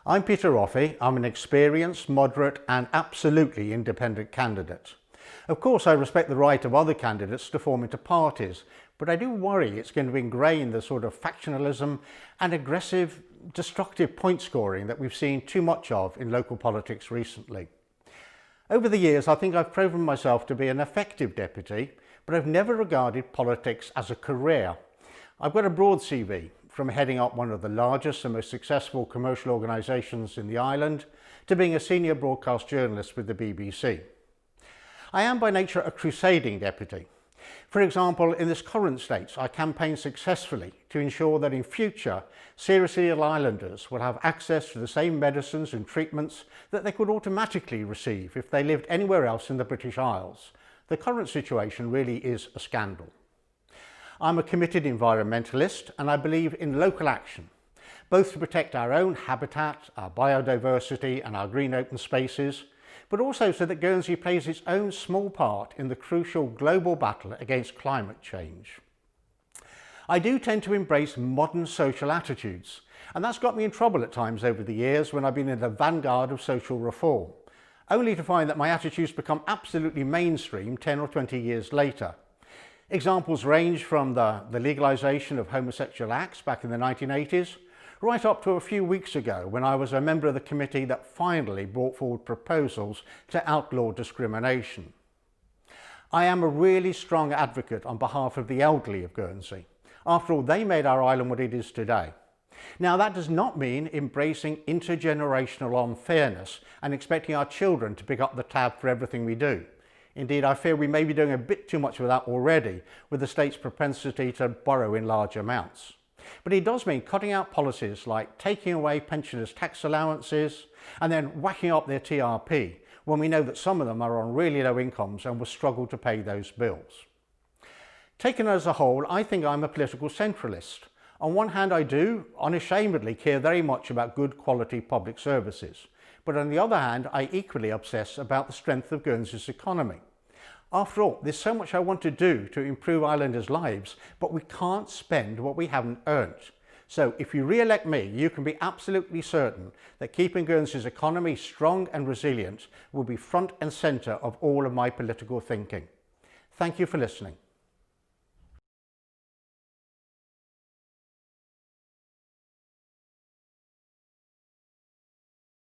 I'm Peter Roffey. I'm an experienced, moderate and absolutely independent candidate. Of course, I respect the right of other candidates to form into parties, but I do worry it's going to ingrain the sort of factionalism and aggressive, destructive point scoring that we've seen too much of in local politics recently. Over the years, I think I've proven myself to be an effective deputy, but I've never regarded politics as a career. I've got a broad CV, from heading up one of the largest and most successful commercial organisations in the island to being a senior broadcast journalist with the BBC. I am by nature a crusading deputy. For example, in this current state, I campaigned successfully to ensure that in future, seriously ill islanders will have access to the same medicines and treatments that they could automatically receive if they lived anywhere else in the British Isles. The current situation really is a scandal. I'm a committed environmentalist and I believe in local action, both to protect our own habitat, our biodiversity and our green open spaces, but also so that Guernsey plays its own small part in the crucial global battle against climate change. I do tend to embrace modern social attitudes, and that's got me in trouble at times over the years when I've been in the vanguard of social reform, only to find that my attitudes become absolutely mainstream 10 or 20 years later. Examples range from the legalisation of homosexual acts back in the 1980s, right up to a few weeks ago when I was a member of the committee that finally brought forward proposals to outlaw discrimination. I am a really strong advocate on behalf of the elderly of Guernsey. After all, they made our island what it is today. Now, that does not mean embracing intergenerational unfairness and expecting our children to pick up the tab for everything we do. Indeed, I fear we may be doing a bit too much of that already with the state's propensity to borrow in large amounts. But it does mean cutting out policies like taking away pensioners' tax allowances and then whacking up their TRP when we know that some of them are on really low incomes and will struggle to pay those bills. Taken as a whole, I think I'm a political centralist. On one hand, I do unashamedly care very much about good quality public services. But on the other hand, I equally obsess about the strength of Guernsey's economy. After all, there's so much I want to do to improve islanders' lives, but we can't spend what we haven't earned. So if you re-elect me, you can be absolutely certain that keeping Guernsey's economy strong and resilient will be front and centre of all of my political thinking. Thank you for listening.